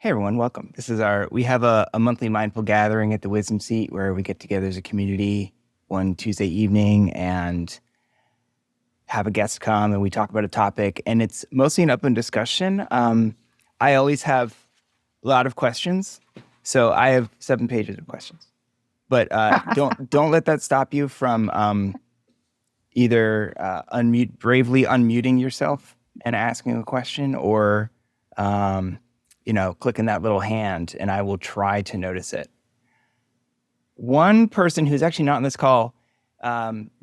Hey everyone, welcome. We have a monthly mindful gathering at the Wisdom Seat where we get together as a community one Tuesday evening and have a guest come and we talk about a topic, and it's mostly an open discussion. I always have a lot of questions, so I have 7 pages of questions. But don't let that stop you from either bravely unmuting yourself and asking a question, or clicking that little hand, and I will try to notice it. One person who's actually not on this call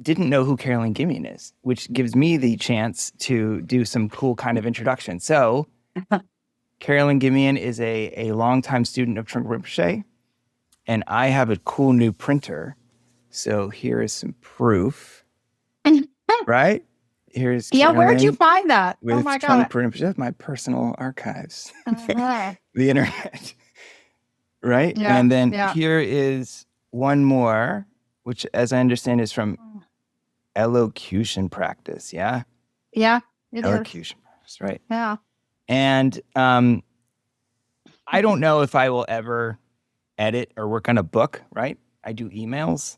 didn't know who Carolyn Gimian is, which gives me the chance to do some cool kind of introduction. So Carolyn Gimian is a longtime student of Trungpa Rinpoche, and I have a cool new printer. So here is some proof, right? Here's Carolyn, where'd you find that? Oh my God. That's my personal archives. The internet. Right? Yeah, and then here is one more, which as I understand is from elocution practice. Yeah? Yeah, it elocution practice, right? Yeah. And I don't know if I will ever edit or work on a book, right? I do emails,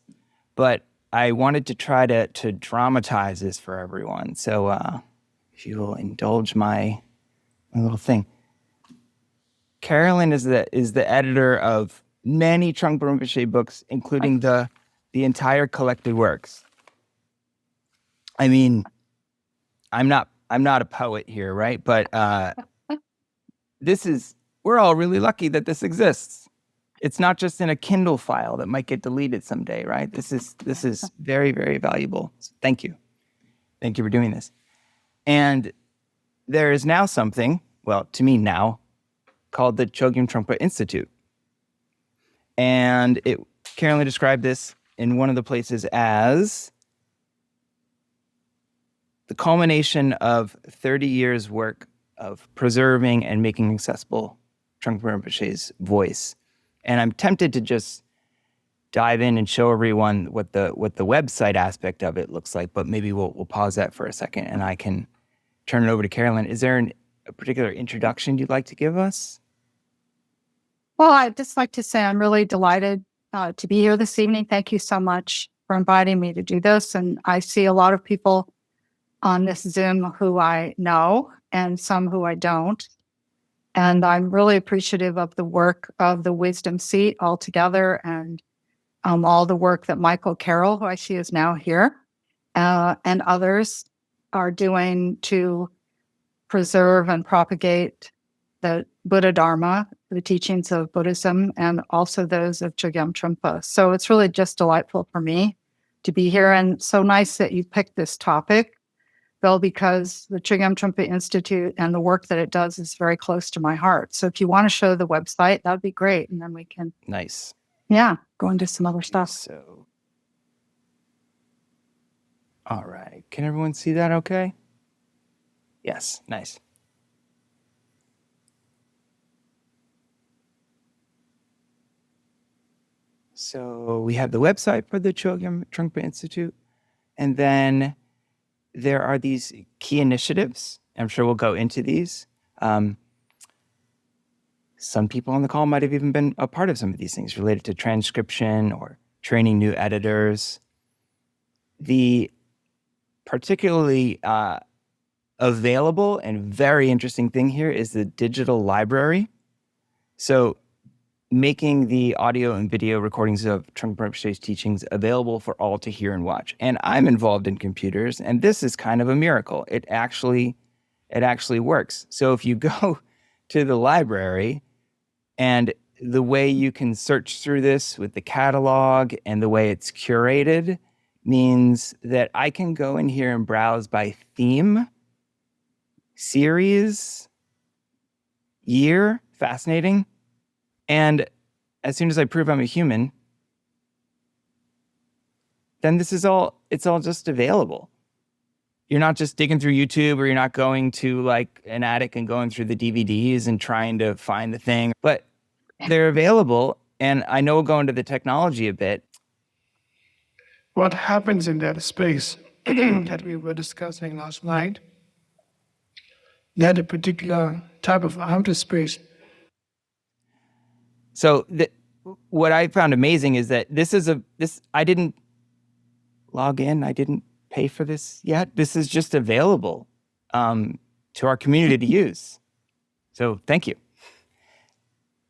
but I wanted to try to dramatize this for everyone. So if you will indulge my little thing. Carolyn is the editor of many Trungpa Rinpoche books, including the entire collected works. I mean, I'm not a poet here, right? But we're all really lucky that this exists. It's not just in a Kindle file that might get deleted someday, right? This is very, very valuable. So thank you. Thank you for doing this. And there is now something, well, to me now, called the Chögyam Trungpa Institute. And Carolyn described this in one of the places as the culmination of 30 years' work of preserving and making accessible Trungpa Rinpoche's voice. And I'm tempted to just dive in and show everyone what the website aspect of it looks like, but maybe we'll pause that for a second and I can turn it over to Carolyn. Is there a particular introduction you'd like to give us? Well, I'd just like to say I'm really delighted to be here this evening. Thank you so much for inviting me to do this. And I see a lot of people on this Zoom who I know and some who I don't. And I'm really appreciative of the work of the Wisdom Seat altogether, and all the work that Michael Carroll, who I see is now here, and others are doing to preserve and propagate the Buddha Dharma, the teachings of Buddhism, and also those of Chögyam Trungpa. So it's really just delightful for me to be here, and so nice that you picked this topic, Bill, because the Chögyam Trungpa Institute and the work that it does is very close to my heart. So if you want to show the website, that would be great. And then we can go into some other stuff. So, all right. Can everyone see that okay? Yes, nice. So we have the website for the Chögyam Trungpa Institute, and then there are these key initiatives. I'm sure we'll go into these. Some people on the call might have even been a part of some of these things related to transcription or training new editors. The particularly available and very interesting thing here is the digital library. So making the audio and video recordings of Trungpa Rinpoche's teachings available for all to hear and watch. And I'm involved in computers, and this is kind of a miracle. It actually works. So if you go to the library, and the way you can search through this with the catalog and the way it's curated means that I can go in here and browse by theme, series, year, fascinating. And as soon as I prove I'm a human, then it's all just available. You're not just digging through YouTube, or you're not going to like an attic and going through the DVDs and trying to find the thing, but they're available. And I know we'll go into the technology a bit. What happens in that space that we were discussing last night, that a particular type of outer space So what I found amazing is that I didn't log in. I didn't pay for this yet. This is just available to our community to use. So thank you.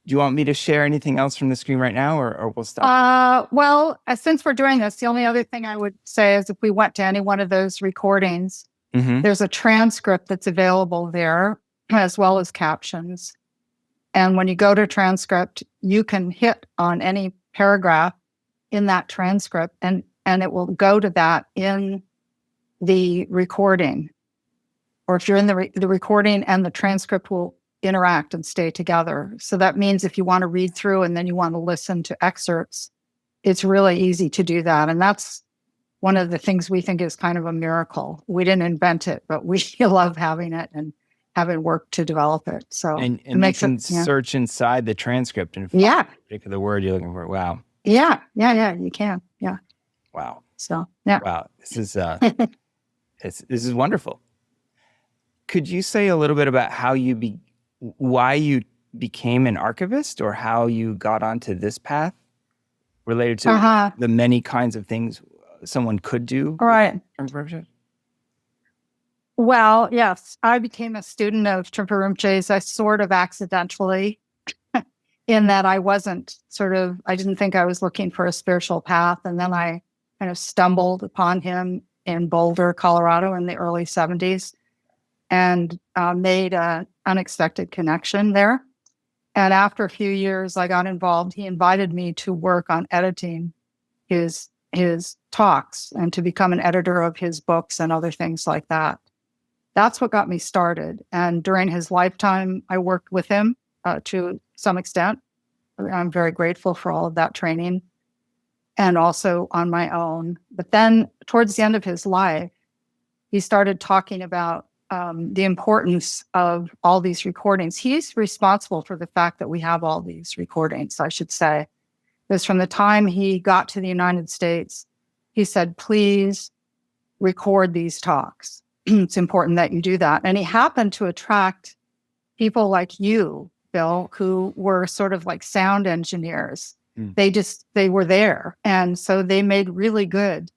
Do you want me to share anything else from the screen right now, or we'll stop? Well, since we're doing this, the only other thing I would say is if we went to any one of those recordings, there's a transcript that's available there, as well as captions. And when you go to transcript, you can hit on any paragraph in that transcript, and it will go to that in the recording. Or if you're in the recording, and the transcript will interact and stay together. So that means if you want to read through and then you want to listen to excerpts, it's really easy to do that. And that's one of the things we think is kind of a miracle. We didn't invent it, but we love having it and having worked to develop it. So and it makes you can it, search inside the transcript and find the particular word you're looking for. Wow. Yeah, you can. Yeah. Wow. So yeah. Wow. This is this is wonderful. Could you say a little bit about why you became an archivist, or how you got onto this path related to the many kinds of things someone could do? Right. Well, yes, I became a student of Trungpa Rinpoche's. I sort of accidentally, in that I didn't think I was looking for a spiritual path. And then I kind of stumbled upon him in Boulder, Colorado in the early 70s. And made an unexpected connection there. And after a few years, I got involved. He invited me to work on editing his talks and to become an editor of his books and other things like that. That's what got me started. And during his lifetime, I worked with him to some extent. I'm very grateful for all of that training, and also on my own. But then towards the end of his life, he started talking about the importance of all these recordings. He's responsible for the fact that we have all these recordings, I should say. Because from the time he got to the United States, he said, please record these talks. It's important that you do that. And he happened to attract people like you, Bill, who were sort of like sound engineers. They were there. And so they made really good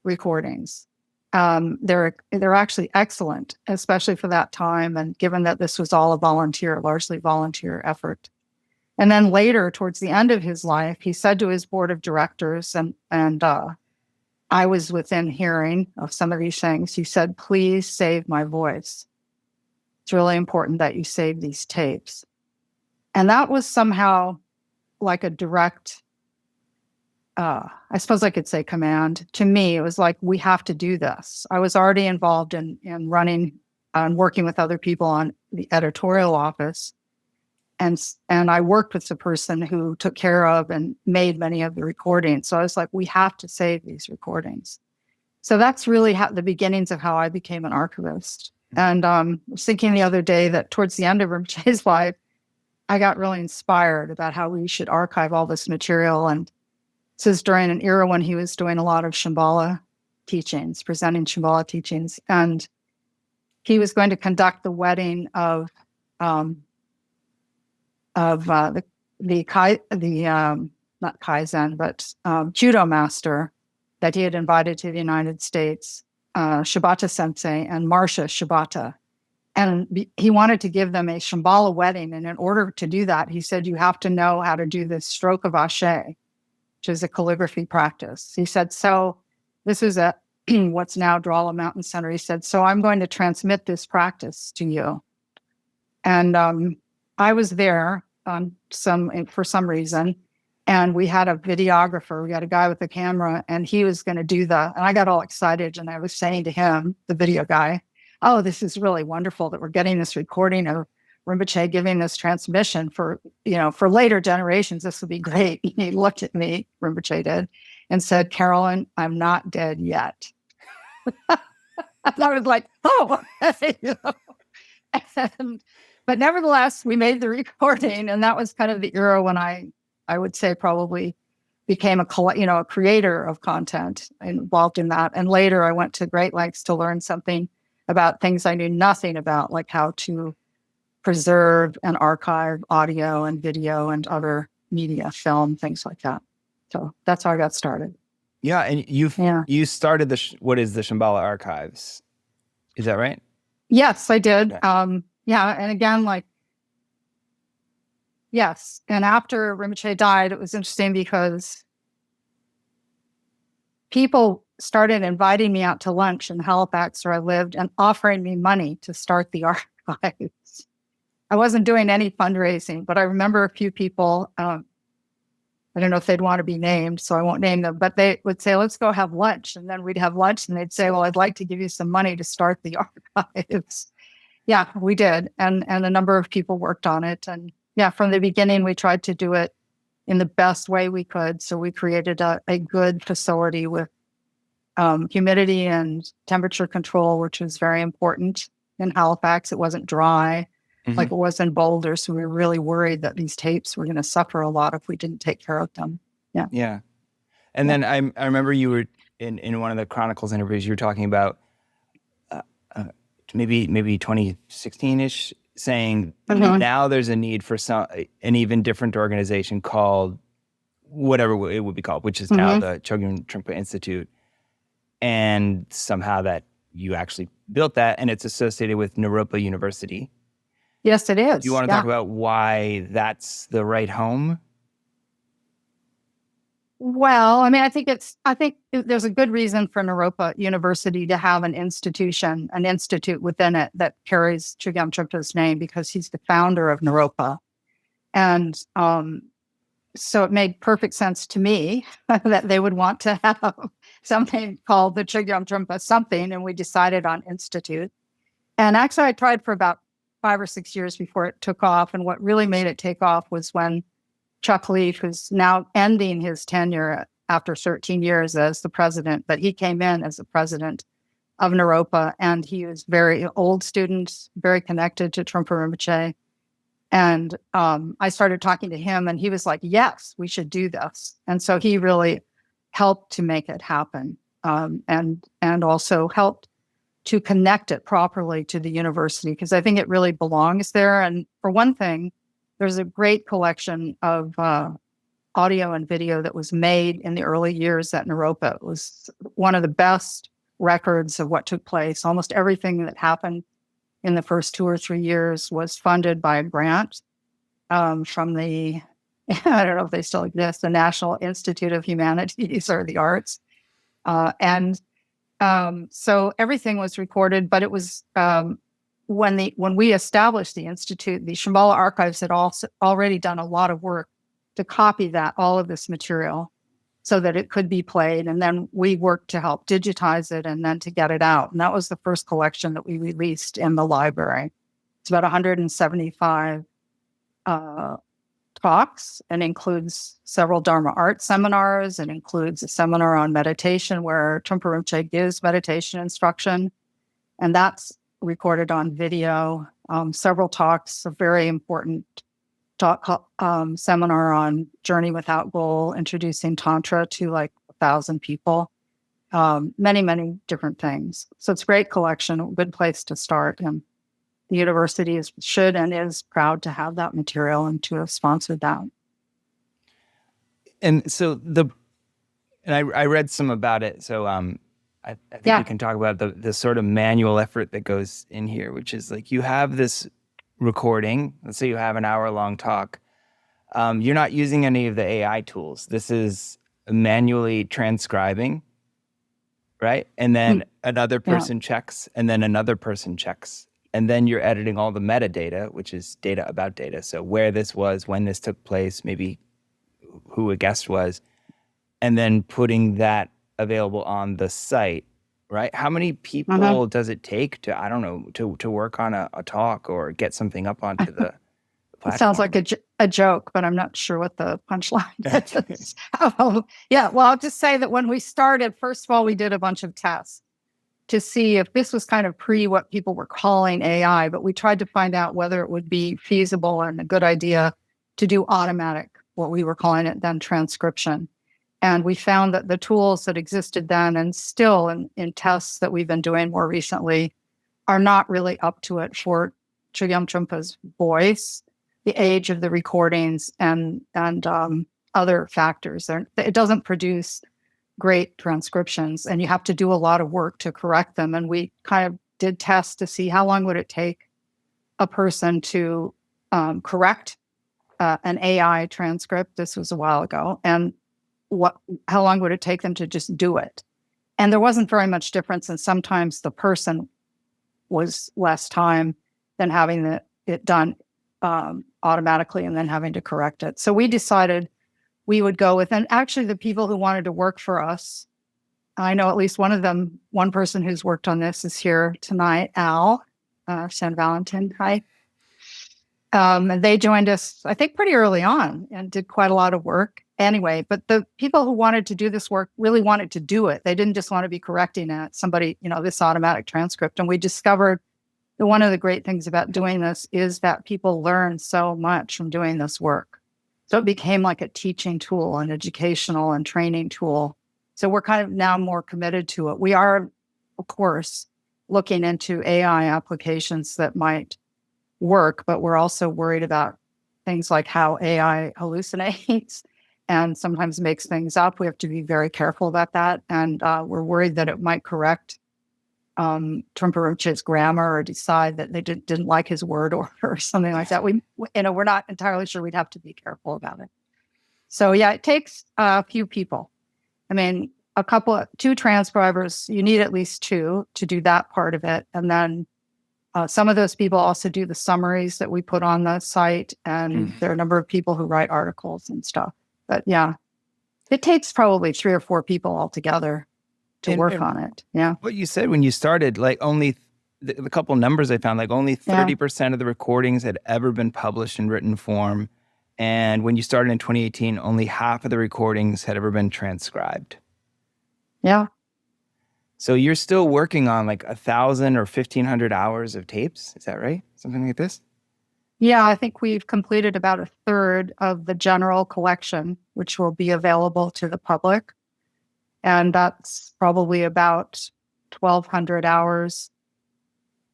recordings. They're actually excellent, especially for that time. And given that this was all largely volunteer effort. And then later, towards the end of his life, he said to his board of directors, and I was within hearing of some of these things. He said, please save my voice. It's really important that you save these tapes. And that was somehow like a direct, I suppose I could say command. To me, it was like, we have to do this. I was already involved in running and working with other people on the editorial office. And I worked with the person who took care of and made many of the recordings. So I was like, we have to save these recordings. So that's really the beginnings of how I became an archivist. And I was thinking the other day that towards the end of Rinpoche's life, I got really inspired about how we should archive all this material. And this is during an era when he was doing a lot of Shambhala teachings, presenting Shambhala teachings. And he was going to conduct the wedding of not Kaizen, but judo master that he had invited to the United States, Shibata Sensei and Marsha Shibata. And he wanted to give them a Shambhala wedding. And in order to do that, he said, you have to know how to do this stroke of Ashe, which is a calligraphy practice. He said, so this is at what's now Drawla Mountain Center. He said, so I'm going to transmit this practice to you. And I was there for some reason, and we had a videographer. We had a guy with a camera, and he was going to do and I got all excited, and I was saying to him, the video guy, oh, this is really wonderful that we're getting this recording of Rinpoche giving this transmission for later generations. This would be great. He looked at me, Rinpoche did, and said, Carolyn, I'm not dead yet. And I was like, oh, but nevertheless, we made the recording, and that was kind of the era when I would say probably became a creator of content involved in that. And later I went to great lengths to learn something about things I knew nothing about, like how to preserve and archive audio and video and other media, film, things like that. So that's how I got started. Yeah, and you started what is the Shambhala Archives? Is that right? Yes, I did. Okay. And again, yes. And after Rinpoche died, it was interesting because people started inviting me out to lunch in Halifax, where I lived, and offering me money to start the archives. I wasn't doing any fundraising, but I remember a few people, I don't know if they'd want to be named, so I won't name them, but they would say, let's go have lunch. And then we'd have lunch and they'd say, well, I'd like to give you some money to start the archives. Yeah, we did. And a number of people worked on it. And yeah, from the beginning, we tried to do it in the best way we could. So we created a good facility with humidity and temperature control, which was very important in Halifax. It wasn't dry like it was in Boulder. So we were really worried that these tapes were going to suffer a lot if we didn't take care of them. Yeah. Yeah. And then I remember you were in one of the Chronicles interviews, you were talking about maybe 2016-ish, saying now there's a need for an even different organization called whatever it would be called, which is now the Chögyam Trungpa Institute. And somehow that you actually built that, and it's associated with Naropa University. Yes, it is. Do you want to talk about why that's the right home? Well, I mean, I think there's a good reason for Naropa University to have an institute within it that carries Chögyam Trungpa's name, because he's the founder of Naropa. And so it made perfect sense to me that they would want to have something called the Chögyam Trungpa something, and we decided on institute. And actually, I tried for about 5 or 6 years before it took off. And what really made it take off was when Chuck Leaf, who's now ending his tenure after 13 years as the president, but he came in as the president of Naropa, and he was very old student, very connected to Trungpa Rinpoche. And I started talking to him, and he was like, yes, we should do this. And so he really helped to make it happen, and also helped to connect it properly to the university, because I think it really belongs there. And for one thing, there's a great collection of audio and video that was made in the early years at Naropa. It was one of the best records of what took place. Almost everything that happened in the first 2 or 3 years was funded by a grant from the, I don't know if they still exist, the National Institute of Humanities or the Arts. So everything was recorded, but it was when we established the Institute, the Shambhala Archives had already done a lot of work to copy all of this material so that it could be played. And then we worked to help digitize it and then to get it out. And that was the first collection that we released in the library. It's about 175 talks, and includes several Dharma art seminars, and includes a seminar on meditation where Trungpa Rinpoche gives meditation instruction. And that's recorded on video. Several talks, a very important talk, seminar on journey without goal, introducing Tantra to 1,000 people. Many, many different things. So it's a great collection, a good place to start. And the university should and is proud to have that material and to have sponsored that. And so I read some about it. So I think we can talk about the sort of manual effort that goes in here, which is you have this recording. Let's say you have an hour-long talk. You're not using any of the AI tools. This is manually transcribing, right? And then another person checks, and then another person checks. And then you're editing all the metadata, which is data about data. So where this was, when this took place, maybe who a guest was, and then putting that available on the site, right? How many people does it take to, I don't know, to work on a talk or get something up onto the platform? It sounds like a joke, but I'm not sure what the punchline is. Well, I'll just say that when we started, first of all, we did a bunch of tests to see if this was kind of pre what people were calling AI, but we tried to find out whether it would be feasible and a good idea to do automatic, what we were calling it then, transcription. And we found that the tools that existed then, and still in tests that we've been doing more recently, are not really up to it for Chögyam Trungpa's voice. the age of the recordings and other factors. It doesn't produce great transcriptions, and you have to do a lot of work to correct them. And we kind of did tests to see how long would it take a person to correct an AI transcript. This was a while ago. And how long would it take them to just do it? And there wasn't very much difference. And sometimes the person was less time than having it done automatically and then having to correct it. So we decided we would go with, and actually the people who wanted to work for us, I know at least one of them, one person who's worked on this is here tonight, Al San Valentin. Hi. And they joined us, I think, pretty early on and did quite a lot of work. Anyway, but the people who wanted to do this work really wanted to do it. They didn't just want to be correcting somebody, this automatic transcript. And we discovered that one of the great things about doing this is that people learn so much from doing this work. So it became like a teaching tool, an educational and training tool. So we're kind of now more committed to it. We are, of course, looking into AI applications that might work, but we're also worried about things like how AI hallucinates and sometimes makes things up. We have to be very careful about that. And we're worried that it might correct Trungpa Rinpoche's grammar or decide that they didn't like his word order or something like that. We're not entirely sure. We'd have to be careful about it. So yeah, it takes a few people. I mean, two transcribers, you need at least two to do that part of it. And then some of those people also do the summaries that we put on the site. And there are a number of people who write articles and stuff. But yeah, it takes probably 3 or 4 people altogether to work on it. Yeah. What you said when you started, like only the couple numbers I found, like only 30% of the recordings had ever been published in written form. And when you started in 2018, only half of the recordings had ever been transcribed. Yeah. So you're still working on like 1,000 or 1,500 hours of tapes. Is that right? Something like this? Yeah, I think we've completed about a third of the general collection, which will be available to the public. And that's probably about 1,200 hours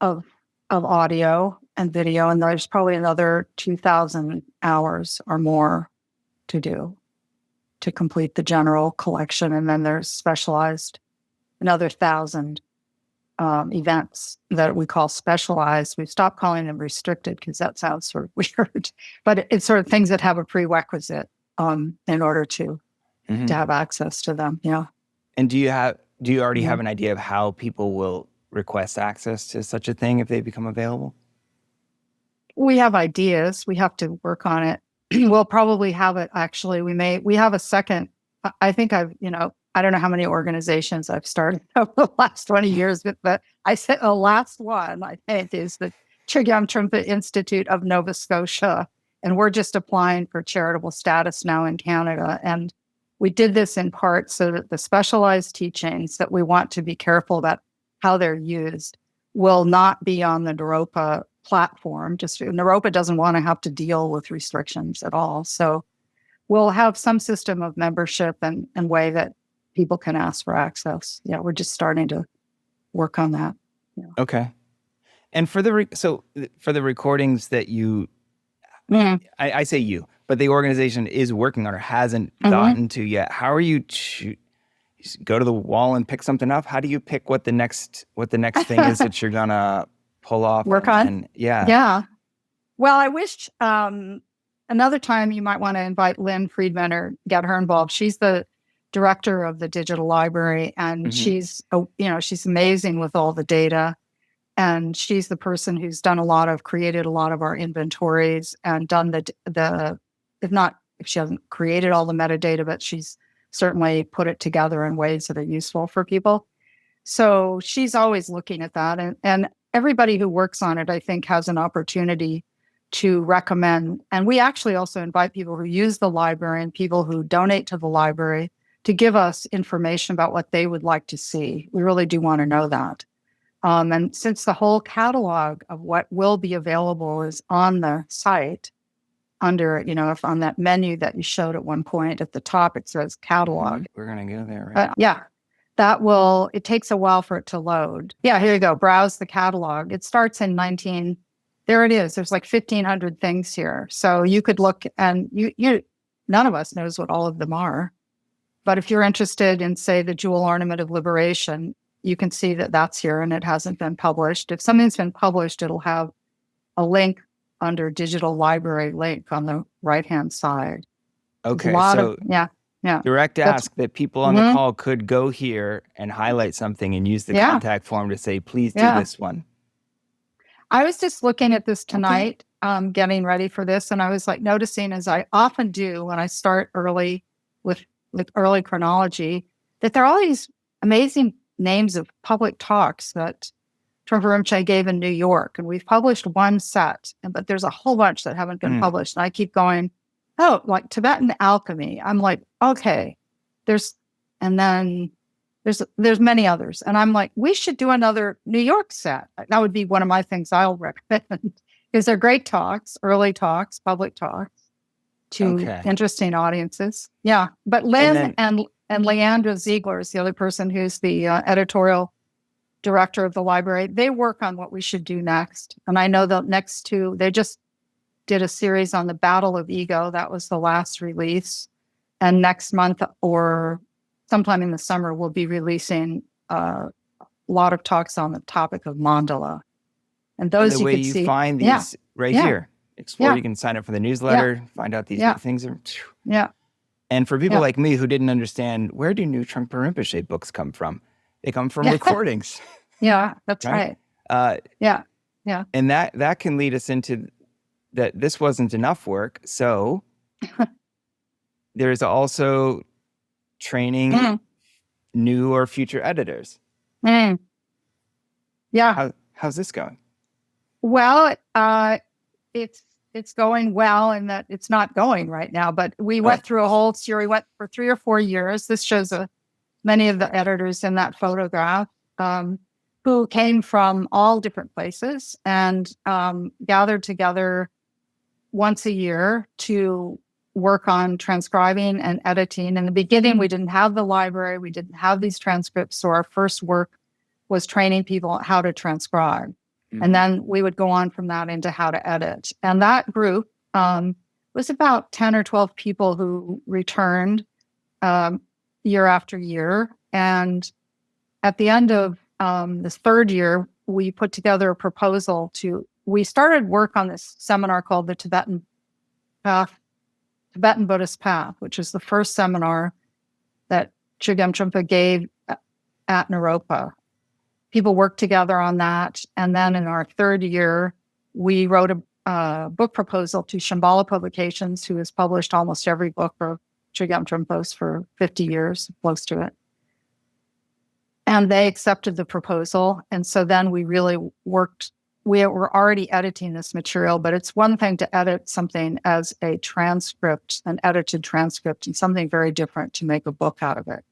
of audio and video. And there's probably another 2,000 hours or more to do to complete the general collection. And then there's specialized, another 1,000 events that we call specialized. We've stopped calling them restricted because that sounds sort of weird, but it's sort of things that have a prerequisite in order to have access to them. Yeah. And do you already have an idea of how people will request access to such a thing if they become available? We have ideas. We have to work on it. We'll probably have it. Actually, we have a second. I think I don't know how many organizations I've started over the last 20 years, but I said the last one, I think, is the Chögyam Trungpa Institute of Nova Scotia. And we're just applying for charitable status now in Canada. And we did this in part so that the specialized teachings that we want to be careful about how they're used will not be on the Naropa platform. Just Naropa doesn't want to have to deal with restrictions at all. So we'll have some system of membership and way that people can ask for access. Yeah, we're just starting to work on that. Yeah. Okay. And for the recordings that you, I say you, but the organization is working on or hasn't gotten to yet, how are you go to the wall and pick something up? How do you pick what the next thing is that you're gonna pull off? Work on? Yeah. Well, I wish another time you might want to invite Lynn Friedman or get her involved. She's the director of the digital library, and she's amazing with all the data. And she's the person who's created a lot of our inventories and done if she hasn't created all the metadata, but she's certainly put it together in ways that are useful for people. So she's always looking at that. And everybody who works on it, I think, has an opportunity to recommend. And we actually also invite people who use the library and people who donate to the library to give us information about what they would like to see. We really do want to know that. And since the whole catalog of what will be available is on the site, under, if on that menu that you showed at one point at the top, it says catalog. We're going to go there, right? Yeah. It takes a while for it to load. Yeah, here you go. Browse the catalog. It starts in 19 there it is. There's like 1,500 things here. So you could look, and none of us knows what all of them are. But if you're interested in, say, the jewel ornament of liberation, you can see that that's here and it hasn't been published. If something's been published, it'll have a link under digital library link on the right-hand side. Okay, yeah. Direct ask that people on the call could go here and highlight something and use the contact form to say, please do this one. I was just looking at this tonight, getting ready for this, and I was like noticing, as I often do when I start early with early chronology, that there are all these amazing names of public talks that Trungpa Rinpoche gave in New York, and we've published one set, but there's a whole bunch that haven't been published. And I keep going, like Tibetan alchemy. I'm like, okay, there's many others. And I'm like, we should do another New York set. That would be one of my things I'll recommend, because they're great talks, early talks, public talks to interesting audiences. Yeah. But Lynn and Leandra Ziegler is the other person who's the editorial director of the library. They work on what we should do next. And I know the next two, they just did a series on the Battle of Ego. That was the last release. And next month or sometime in the summer, we'll be releasing a lot of talks on the topic of mandala. And those the way you you find these here. Explore. You can sign up for the newsletter, find out these new things. And for people like me who didn't understand, where do new Trungpa Rinpoche books come from? They come from recordings. Yeah, that's right. And that can lead us into that this wasn't enough work. So there's also training new or future editors. Yeah. How's this going? Well, it's going well, in that it's not going right now, but we went through a whole series. We went for 3 or 4 years. This shows many of the editors in that photograph who came from all different places and gathered together once a year to work on transcribing and editing. In the beginning, we didn't have the library. We didn't have these transcripts. So our first work was training people how to transcribe. And then we would go on from that into how to edit. And that group was about 10 or 12 people who returned year after year. And at the end of this third year, we put together a proposal we started work on this seminar called the Tibetan Buddhist Path, which is the first seminar that Chögyam Trungpa gave at Naropa. People worked together on that. And then in our third year, we wrote a book proposal to Shambhala Publications, who has published almost every book of Chögyam Trungpa's for 50 years, close to it. And they accepted the proposal. And so then we really worked. We were already editing this material, but it's one thing to edit something as a transcript, an edited transcript, and something very different to make a book out of it.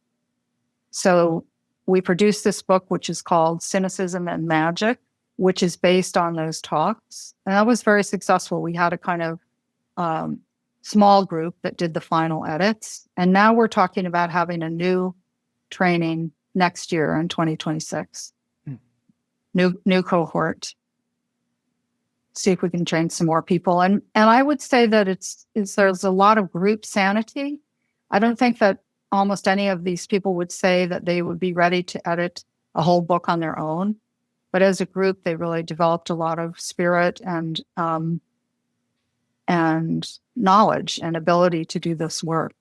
So we produced this book, which is called Cynicism and Magic, which is based on those talks. And that was very successful. We had a kind of small group that did the final edits. And now we're talking about having a new training next year in 2026. New cohort. See if we can train some more people. And I would say that there's a lot of group sanity. I don't think that almost any of these people would say that they would be ready to edit a whole book on their own. But as a group, they really developed a lot of spirit and knowledge and ability to do this work.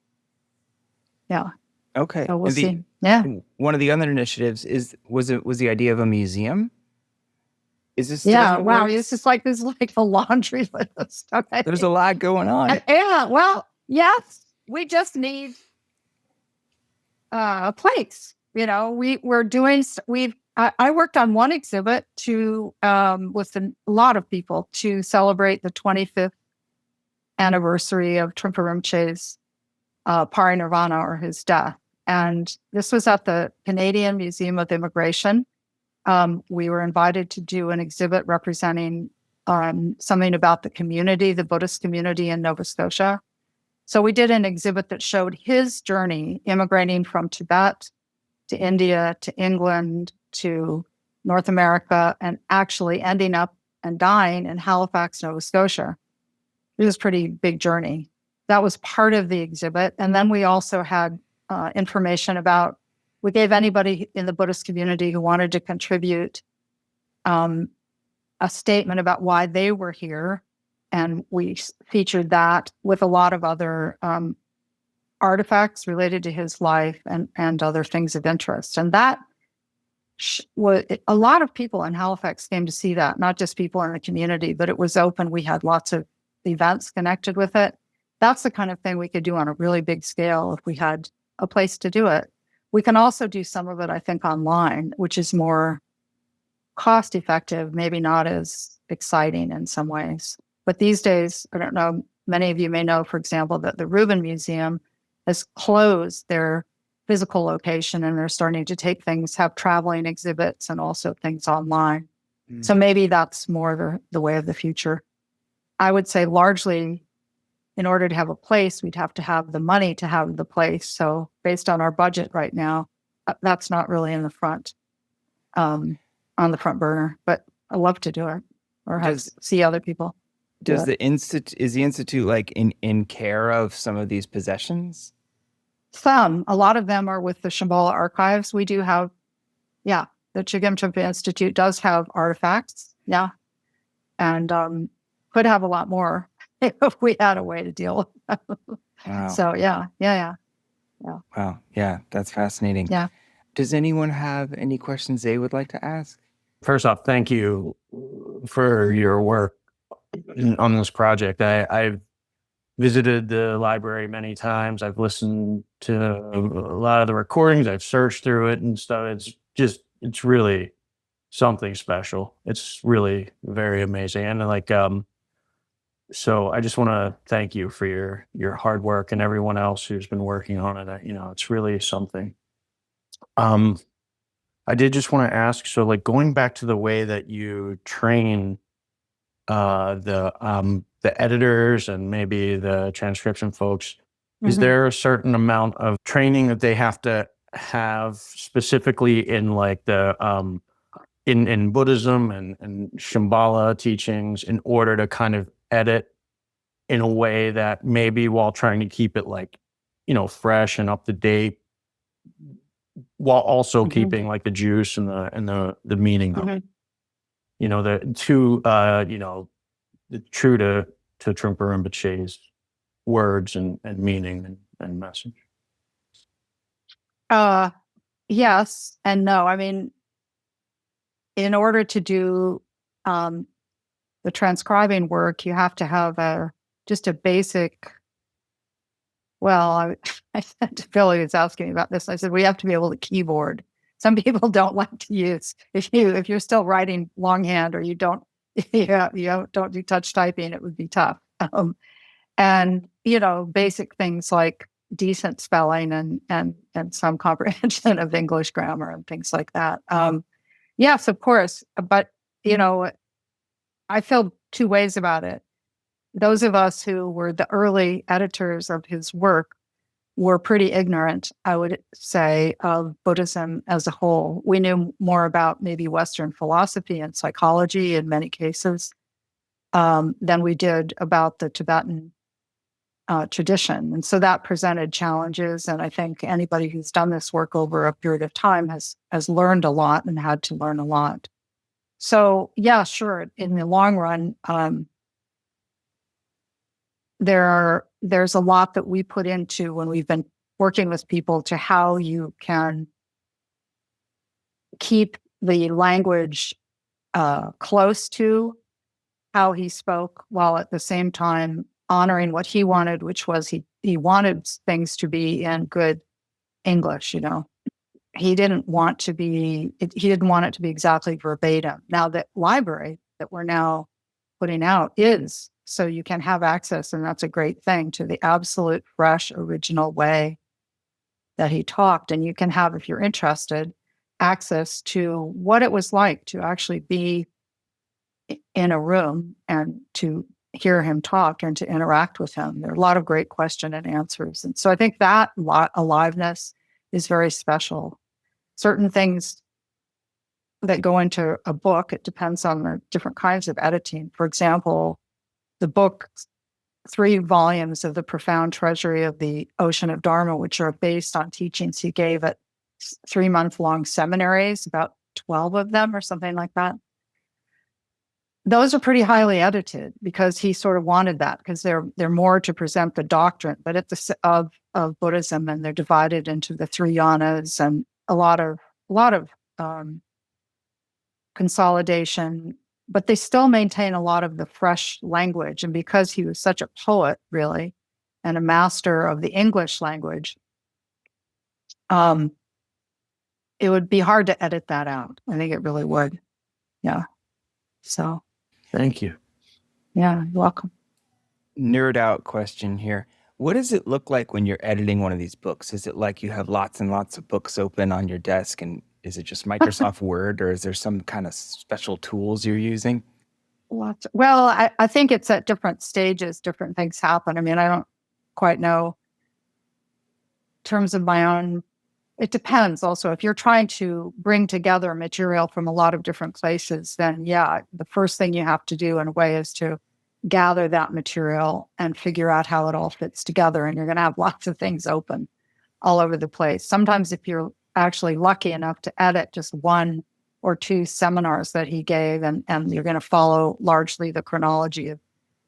Yeah. Okay. So we'll see. Yeah. One of the other initiatives was the idea of a museum. Is this? Yeah. Wow. This is like a laundry list. Okay. There's a lot going on. Yeah. Well, yes. We just need a place. I worked on one exhibit with a lot of people to celebrate the 25th anniversary of Trungpa Rinpoche's parinirvana, or his death. And this was at the Canadian Museum of Immigration. We were invited to do an exhibit representing something about the community, the Buddhist community in Nova Scotia. So we did an exhibit that showed his journey immigrating from Tibet to India to England to North America, and actually ending up and dying in Halifax, Nova Scotia. It was a pretty big journey. That was part of the exhibit. And then we also had information about, we gave anybody in the Buddhist community who wanted to contribute a statement about why they were here. And we featured that with a lot of other artifacts related to his life and other things of interest. And that a lot of people in Halifax came to see that, not just people in the community, but it was open. We had lots of events connected with it. That's the kind of thing we could do on a really big scale if we had a place to do it. We can also do some of it, I think, online, which is more cost effective, maybe not as exciting in some ways. But these days, I don't know, many of you may know, for example, that the Rubin Museum has closed their physical location and they're starting to take things, have traveling exhibits and also things online. So maybe that's more the way of the future. I would say largely, in order to have a place, we'd have to have the money to have the place. So based on our budget right now, that's not really in the front, on the front burner, but I love to do it or see other people. Is the institute like in care of some of these possessions? A lot of them are with the Shambhala archives. We do have, the Chögyam Trungpa Institute does have artifacts. Yeah. And could have a lot more if we had a way to deal with them. Wow. So yeah. Wow. Yeah. That's fascinating. Yeah. Does anyone have any questions they would like to ask? First off, thank you for your work on this project. I've visited the library many times. I've listened to a lot of the recordings. I've searched through it and stuff. It's really something special. It's really very amazing. And so I just want to thank you for your hard work and everyone else who's been working on it. It's really something. I did just want to ask, so going back to the way that you train the editors and maybe the transcription folks, is there a certain amount of training that they have to have specifically in in Buddhism and Shambhala teachings in order to kind of edit in a way that maybe while trying to keep it fresh and up to date, while also keeping the juice and the meaning of it. The true to Trungpa Rinpoche's words and meaning and message. Yes and no. I mean, in order to do the transcribing work, you have to have just a basic. Well, I said to Billy, who's asking me about this, I said, we have to be able to keyboard. Some people don't like to use, if you're still writing longhand or you don't do touch typing, it would be tough. And, basic things like decent spelling and some comprehension of English grammar and things like that. Yes, of course. But, I feel two ways about it. Those of us who were the early editors of his work were pretty ignorant, I would say, of Buddhism as a whole. We knew more about maybe Western philosophy and psychology in many cases than we did about the Tibetan tradition. And so that presented challenges. And I think anybody who's done this work over a period of time has learned a lot and had to learn a lot. So, yeah, sure. In the long run, there's a lot that we put into when we've been working with people to how you can keep the language close to how he spoke while at the same time honoring what he wanted, which was he wanted things to be in good English. He didn't want it to be exactly verbatim. Now the library that we're now putting out is, so you can have access, and that's a great thing, to the absolute fresh, original way that he talked. And you can have, if you're interested, access to what it was like to actually be in a room and to hear him talk and to interact with him. There are a lot of great question and answers. And so I think that aliveness is very special. Certain things that go into a book. It depends on the different kinds of editing. For example, the book, 3 volumes of The Profound Treasury of the Ocean of Dharma, which are based on teachings he gave at 3-month-long seminaries, about 12 of them or something like that. Those are pretty highly edited because he sort of wanted that, because they're more to present the doctrine, but of Buddhism, and they're divided into the 3 yanas and a lot of consolidation, but they still maintain a lot of the fresh language. And because he was such a poet, really, and a master of the English language, it would be hard to edit that out. I think it really would. Yeah. So. Thank you. Yeah, you're welcome. Nerd out question here. What does it look like when you're editing one of these books? Is it like you have lots and lots of books open on your desk, and is it just Microsoft Word, or is there some kind of special tools you're using? Well, I think it's at different stages, different things happen. I mean, I don't quite know in terms of my own. It depends also. If you're trying to bring together material from a lot of different places, then yeah, the first thing you have to do in a way is to gather that material and figure out how it all fits together. And you're going to have lots of things open all over the place. Sometimes if you're actually lucky enough to edit just 1 or 2 seminars that he gave, and you're going to follow largely the chronology of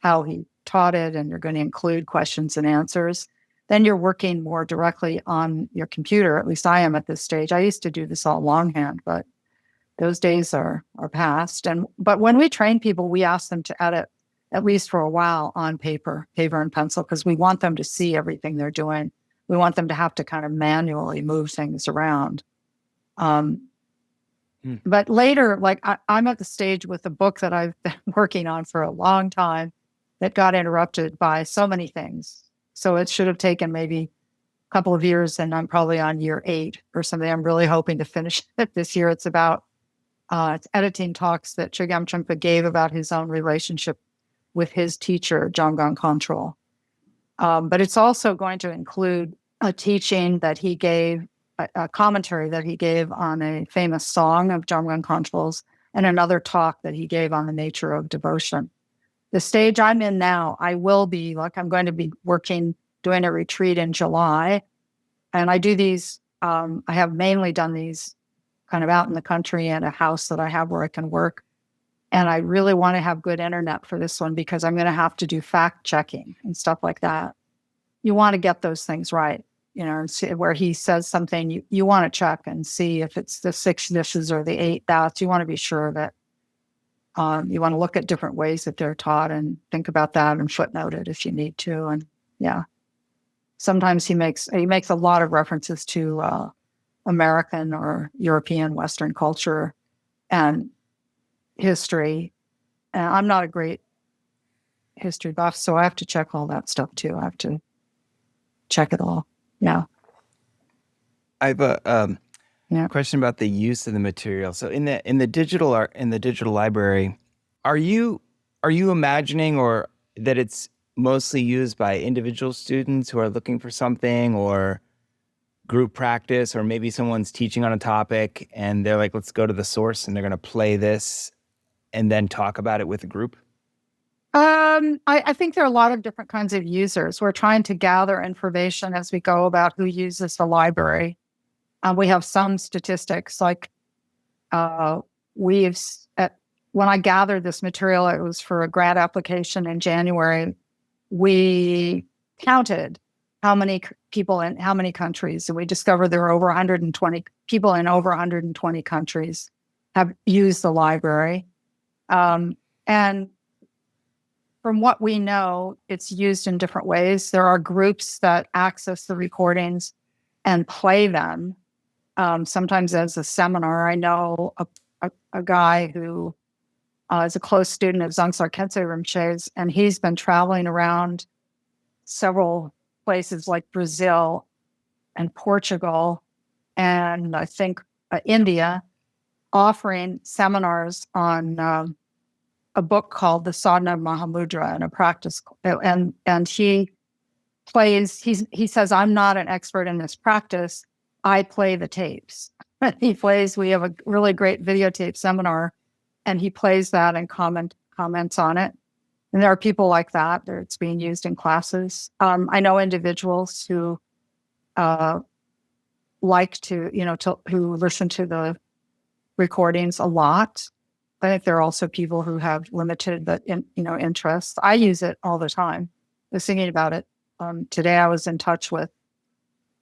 how he taught it, and you're going to include questions and answers, then you're working more directly on your computer. At least I am at this stage. I used to do this all longhand, but those days are past. But when we train people, we ask them to edit, at least for a while, on paper and pencil, because we want them to see everything they're doing. We want them to have to kind of manually move things around. But later, like I'm at the stage with a book that I've been working on for a long time that got interrupted by so many things. So it should have taken maybe a couple of years, and I'm probably on year 8 or something. I'm really hoping to finish it this year. It's about it's editing talks that Chögyam Trungpa gave about his own relationship with his teacher, Jamgon Kongtrul. But it's also going to include a teaching that he gave, a commentary that he gave on a famous song of Jamgon Kongtrul's, and another talk that he gave on the nature of devotion. The stage I'm in now, I will be, like, I'm going to be doing a retreat in July. And I do these, I have mainly done these kind of out in the country in a house that I have where I can work. And I really want to have good internet for this one, because I'm going to have to do fact checking and stuff like that. You want to get those things right, and see where he says something, you want to check and see if it's the 6 dishes or the 8 thoughts. You want to be sure that you want to look at different ways that they're taught and think about that and footnote it if you need to. And yeah, sometimes he makes a lot of references to American or European Western culture and history. And I'm not a great history buff, so I have to check all that stuff too. I have to check it all. Yeah. I have a question about the use of the material. So in the digital library, are you imagining or that it's mostly used by individual students who are looking for something, or group practice, or maybe someone's teaching on a topic and they're like, let's go to the source, and they're going to play this and then talk about it with the group? I think there are a lot of different kinds of users. We're trying to gather information as we go about who uses the library. We have some statistics, like when I gathered this material, it was for a grant application in January. We counted how many people in how many countries, and we discovered there were over 120 people in over 120 countries have used the library. And from what we know, it's used in different ways. There are groups that access the recordings and play them, sometimes as a seminar. I know a guy who is a close student of Dzongtsar Khyentse Rinpoche's, and he's been traveling around several places like Brazil and Portugal and I think India, offering seminars on a book called The Sadhana Mahamudra and a practice. And he plays, he says, I'm not an expert in this practice. I play the tapes. he plays, we have a really great videotape seminar, and he plays that and comments on it. And there are people like that. It's being used in classes. I know individuals who like to, who listen to the recordings a lot. I think there are also people who have limited, interests. I use it all the time. I was thinking about it. Today I was in touch with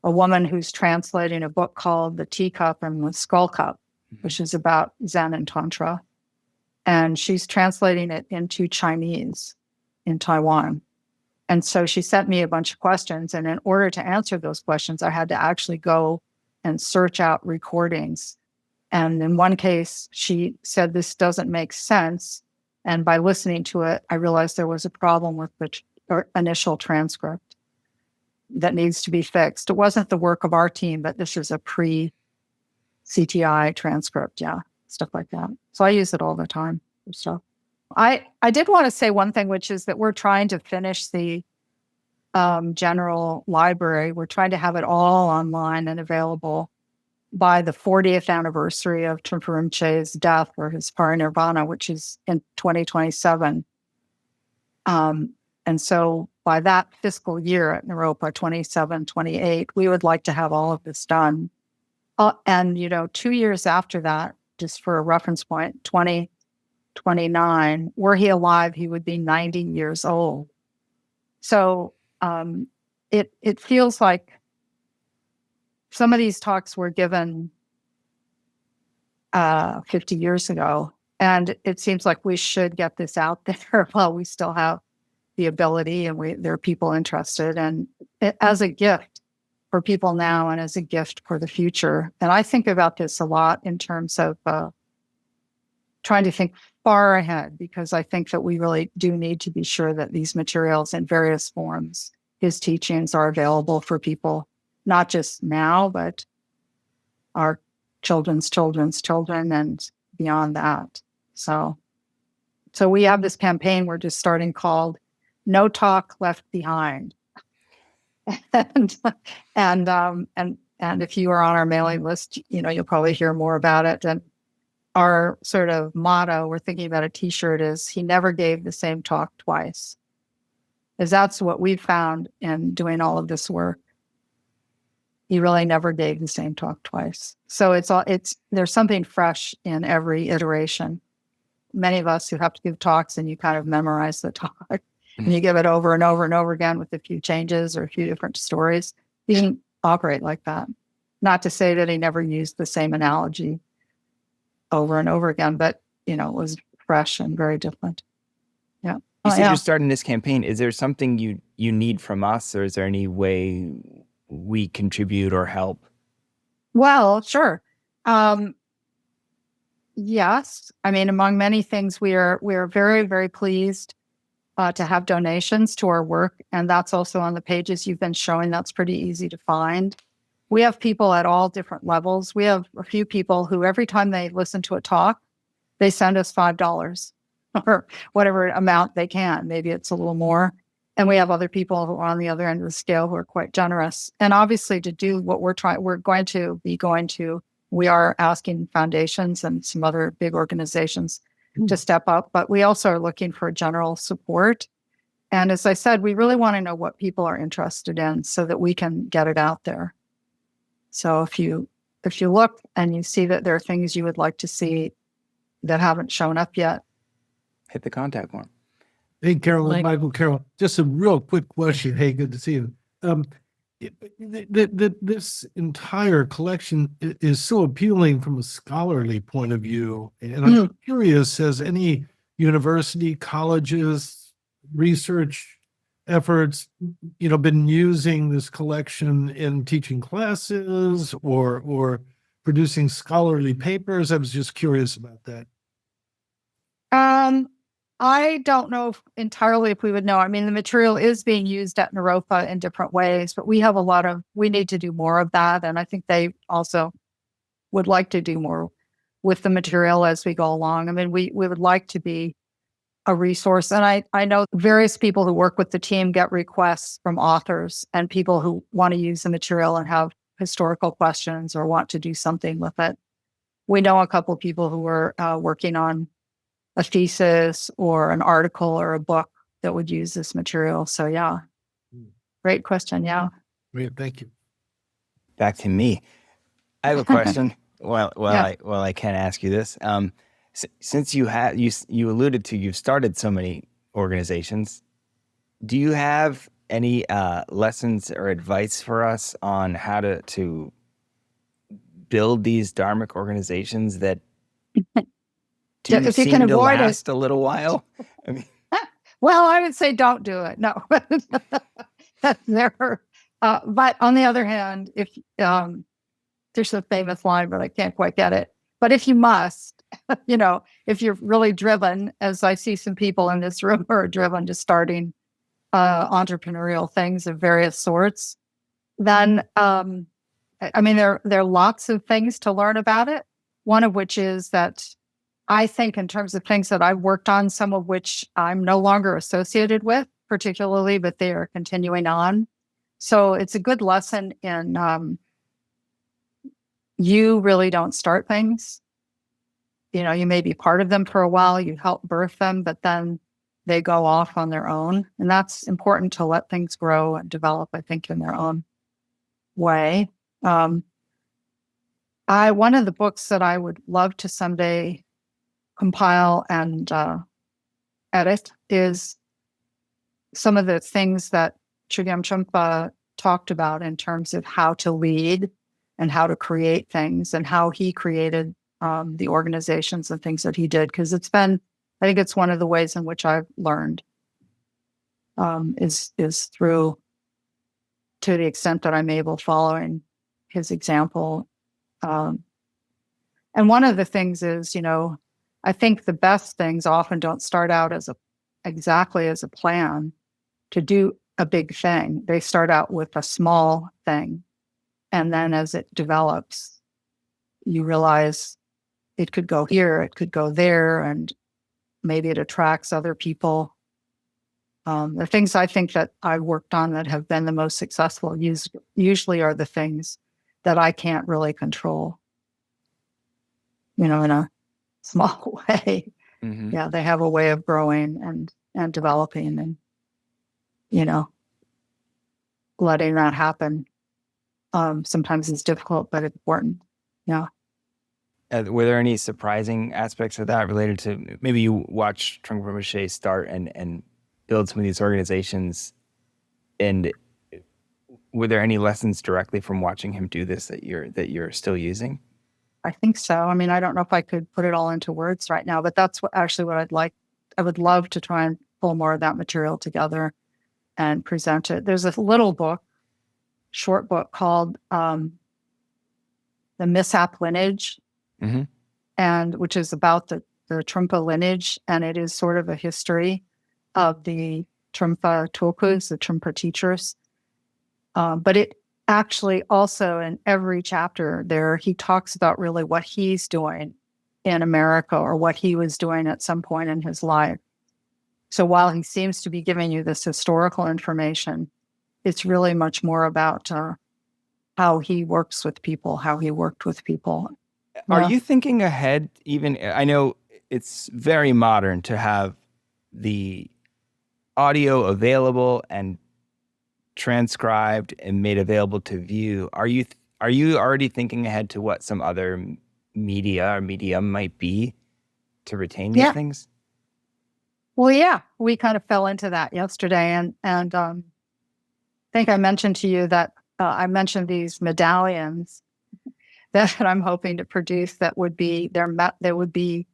a woman who's translating a book called The Teacup and the Skull Cup, which is about Zen and Tantra. And she's translating it into Chinese in Taiwan. And so she sent me a bunch of questions. And in order to answer those questions, I had to actually go and search out recordings. And in one case, she said, this doesn't make sense. And by listening to it, I realized there was a problem with the initial transcript that needs to be fixed. It wasn't the work of our team, but this is a pre-CTI transcript. Yeah, stuff like that. So I use it all the time for stuff. I did want to say one thing, which is that we're trying to finish the general library. We're trying to have it all online and available by the 40th anniversary of Trungpa Rinpoche's death or his parinirvana, which is in 2027. And so by that fiscal year at Naropa, 27, 28, we would like to have all of this done. And, 2 years after that, just for a reference point, 2029, were he alive, he would be 90 years old. So it feels like some of these talks were given 50 years ago, and it seems like we should get this out there while we still have the ability, and there are people interested, and as a gift for people now and as a gift for the future. And I think about this a lot in terms of trying to think far ahead, because I think that we really do need to be sure that these materials in various forms, his teachings, are available for people, not just now, but our children's children's children and beyond that. So we have this campaign we're just starting called No Talk Left Behind. and if you are on our mailing list, you'll probably hear more about it. And our sort of motto, we're thinking about a t-shirt, is he never gave the same talk twice. Because that's what we've found in doing all of this work. He really never gave the same talk twice. So there's something fresh in every iteration. Many of us who have to give talks, and you kind of memorize the talk and you give it over and over and over again with a few changes or a few different stories. He didn't operate like that. Not to say that he never used the same analogy over and over again, but it was fresh and very different. Yeah. You said you're starting this campaign. Is there something you need from us, or is there any way we contribute or help? Well, sure. Yes. I mean, among many things, we are very, very pleased to have donations to our work. And that's also on the pages you've been showing. That's pretty easy to find. We have people at all different levels. We have a few people who every time they listen to a talk, they send us $5 or whatever amount they can. Maybe it's a little more. And we have other people who are on the other end of the scale who are quite generous. And obviously, to do what we are asking foundations and some other big organizations to step up, but we also are looking for general support. And as I said, we really want to know what people are interested in so that we can get it out there. So if you look and you see that there are things you would like to see that haven't shown up yet, hit the contact form. Hey, Carolyn, Michael, Carol, just a real quick question. Hey, good to see you. This entire collection is so appealing from a scholarly point of view. And I'm curious, has any university, colleges, research efforts, been using this collection in teaching classes or producing scholarly papers? I was just curious about that. I don't know entirely if we would know. I mean, the material is being used at Naropa in different ways, but we need to do more of that. And I think they also would like to do more with the material as we go along. I mean, we would like to be a resource. And I know various people who work with the team get requests from authors and people who want to use the material and have historical questions or want to do something with it. We know a couple of people who were working on a thesis or an article or a book that would use this material. So yeah, great question. Yeah. Great, thank you. Back to me. I have a question. Well, Yeah. I can't ask you this. Since you alluded to you've started so many organizations, do you have any lessons or advice for us on how to build these Dharmic organizations that do If you seem can to avoid it. last a little while? I mean, Well, I would say don't do it. No, that's never. But on the other hand, if there's a famous line, but I can't quite get it. But if you must, if you're really driven, as I see some people in this room who are driven to starting entrepreneurial things of various sorts, then I mean there are lots of things to learn about it. One of which is that I think in terms of things that I've worked on, some of which I'm no longer associated with particularly, but they are continuing on. So it's a good lesson in you really don't start things. You may be part of them for a while, you help birth them, but then they go off on their own. And that's important to let things grow and develop, I think, in their own way. One of the books that I would love to someday compile and edit is some of the things that Chögyam Trungpa talked about in terms of how to lead and how to create things and how he created the organizations and things that he did. Because I think it's one of the ways in which I've learned is through, to the extent that I'm able, following his example. And one of the things is, I think the best things often don't start out exactly as a plan to do a big thing. They start out with a small thing. And then as it develops, you realize it could go here, it could go there, and maybe it attracts other people. The things I think that I worked on that have been the most successful usually are the things that I can't really control, in a small way. mm-hmm. Yeah, they have a way of growing and developing and, letting that happen. Sometimes it's difficult, but it's important. Yeah. Were there any surprising aspects of that related to maybe you watched Trungpa Rinpoche start and build some of these organizations, and were there any lessons directly from watching him do this that you're still using? I think so. I mean, I don't know if I could put it all into words right now, but that's what I'd like. I would love to try and pull more of that material together and present it. There's a little short book called The Mishap Lineage, mm-hmm. and which is about the Trungpa lineage, and it is sort of a history of the Trungpa tulkus, the Trungpa teachers. But it actually also in every chapter there, he talks about really what he's doing in America or what he was doing at some point in his life. So while he seems to be giving you this historical information, it's really much more about how he works with people, how he worked with people. Are you thinking ahead even? I know it's very modern to have the audio available and transcribed and made available to view. Are you already thinking ahead to what some other media or medium might be to retain these things? Well, yeah, we kind of fell into that yesterday, and I think I mentioned to you that I mentioned these medallions that I'm hoping to produce that would be there would be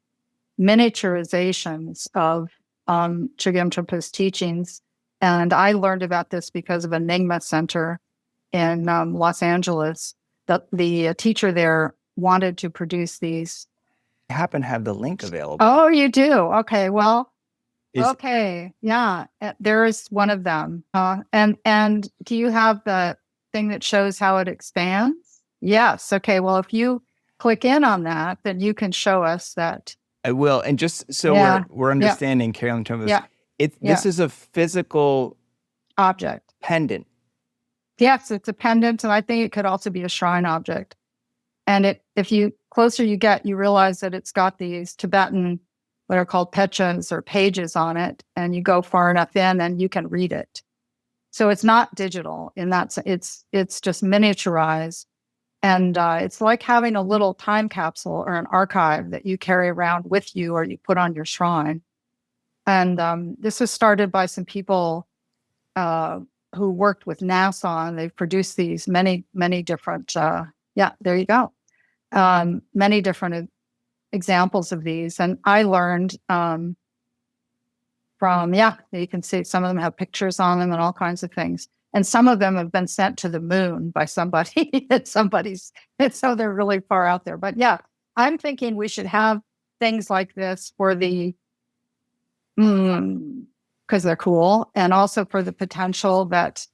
miniaturizations of Chögyam Trungpa's teachings. And I learned about this because of Enigma Center in Los Angeles. The teacher there wanted to produce these. I happen to have the link available. Oh, you do? Okay, well, okay, yeah, there is one of them. And do you have the thing that shows how it expands? Yes. Okay. Well, if you click in on that, then you can show us that. I will. And just so we're understanding, Carolyn Trungpa, this is a physical object pendant. Yes, it's a pendant, and I think it could also be a shrine object. And if you closer you get, you realize that it's got these Tibetan, what are called pechas or pages on it, and you go far enough in and you can read it. So it's not digital in that sense. It's just miniaturized. And it's like having a little time capsule or an archive that you carry around with you or you put on your shrine. And this was started by some people who worked with NASA, and they've produced these many different, there you go. Many different examples of these. And I learned you can see some of them have pictures on them and all kinds of things. And some of them have been sent to the moon by somebody and so they're really far out there. But yeah, I'm thinking we should have things like this for the, because they're cool, and also for the potential that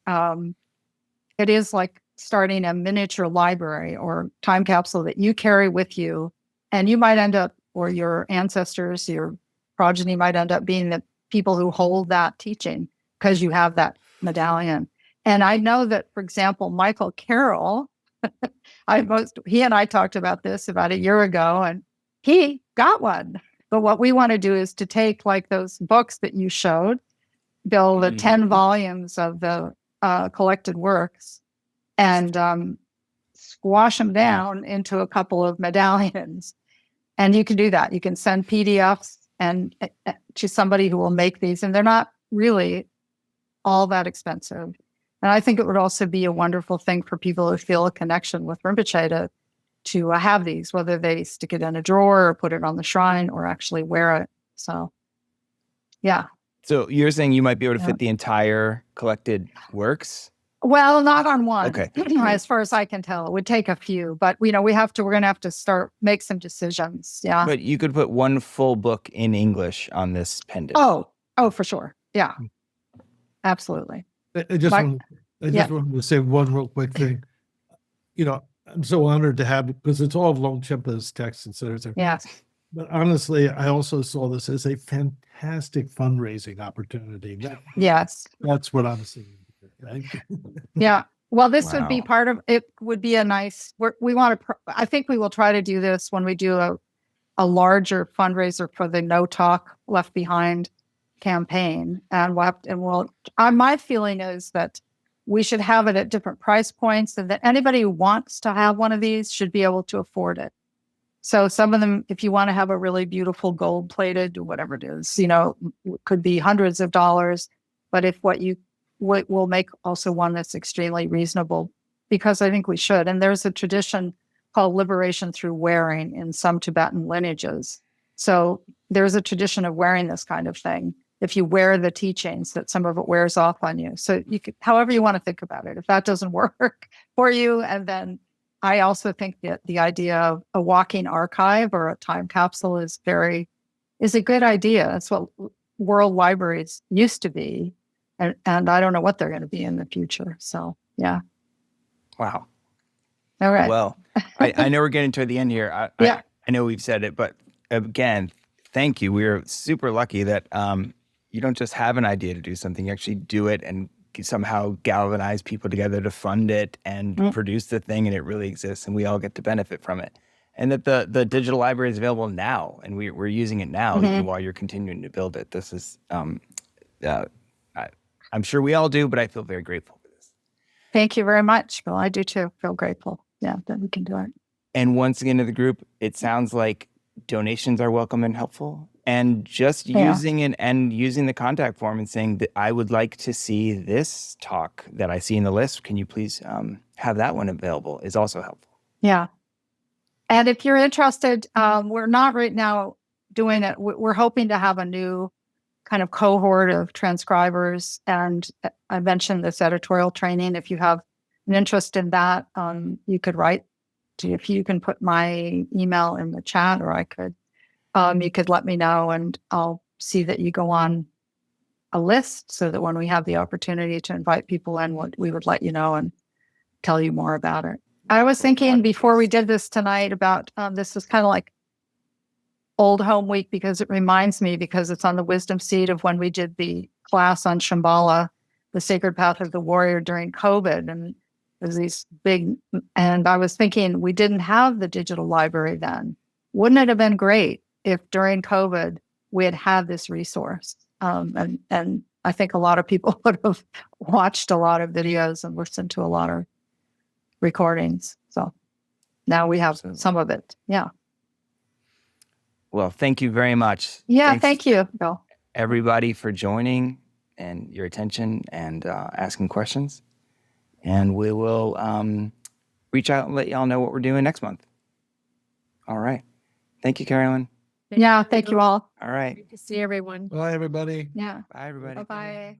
it is like starting a miniature library or time capsule that you carry with you, and you might end up, or your ancestors, your progeny might end up being the people who hold that teaching because you have that medallion. And I know that, for example, Michael Carroll, he and I talked about this about a year ago, and he got one. But what we want to do is to take like those books that you showed, Bill, the 10 volumes of the collected works, and squash them down into a couple of medallions. And you can do that. You can send PDFs and to somebody who will make these, and they're not really all that expensive. And I think it would also be a wonderful thing for people who feel a connection with Rinpoche to have these, whether they stick it in a drawer or put it on the shrine or actually wear it. So, yeah. So you're saying you might be able to fit the entire collected works? Well, not on one. Okay. As far as I can tell, it would take a few, but we're going to have to make some decisions. Yeah. But you could put one full book in English on this pendant. Oh, for sure. Yeah. Absolutely. I just wanted to say one real quick thing. I'm so honored to have it because it's all of Longtemp's texts and so on. Yes. But honestly, I also saw this as a fantastic fundraising opportunity. Yes. That's what I'm seeing. Right? Yeah. Well, this would be part of it. Would be a nice. I think we will try to do this when we do a larger fundraiser for the No Talk Left Behind campaign, and my feeling is that we should have it at different price points, and that anybody who wants to have one of these should be able to afford it. So some of them, if you want to have a really beautiful gold plated or whatever it is, could be hundreds of dollars. But if we'll make also one that's extremely reasonable, because I think we should. And there's a tradition called liberation through wearing in some Tibetan lineages. So there's a tradition of wearing this kind of thing. If you wear the teachings, that some of it wears off on you. So you could, however you want to think about it, if that doesn't work for you. And then I also think that the idea of a walking archive or a time capsule is a good idea. It's what world libraries used to be. And I don't know what they're going to be in the future. So, yeah. Wow. All right. Well, I know we're getting toward the end here. I know we've said it, but again, thank you. We're super lucky that you don't just have an idea to do something, you actually do it and somehow galvanize people together to fund it and produce the thing, and it really exists and we all get to benefit from it. And that the digital library is available now, and we're using it now even while you're continuing to build it. This is, I'm sure we all do, but I feel very grateful for this. Thank you very much. Well, I do too. Feel grateful. Yeah, that we can do it. And once again to the group, it sounds like donations are welcome and helpful. And just using it and using the contact form and saying that I would like to see this talk that I see in the list. Can you please have that one available is also helpful. Yeah. And if you're interested, we're not right now doing it. We're hoping to have a new kind of cohort of transcribers. And I mentioned this editorial training. If you have an interest in that, you could write if you can put my email in the chat, or I could, you could let me know and I'll see that you go on a list so that when we have the opportunity to invite people in, we would let you know and tell you more about it. I was thinking before we did this tonight about, this is kind of like Old Home Week, because it reminds me, because it's on the wisdom seed of when we did the class on Shambhala, the Sacred Path of the Warrior during COVID, and there's these big. And I was thinking, we didn't have the digital library then. Wouldn't it have been great if during COVID we had had this resource? And I think a lot of people would have watched a lot of videos and listened to a lot of recordings. So now we have some of it. Yeah. Well, thank you very much. Yeah. Thanks, Thank you, Bill. everybody, for joining and your attention and asking questions. And we will reach out and let y'all know what we're doing next month. All right. Thank you, Carolyn. Yeah. Thank you all. All right. Great to see everyone. Bye, everybody. Yeah. Bye, everybody. Bye-bye.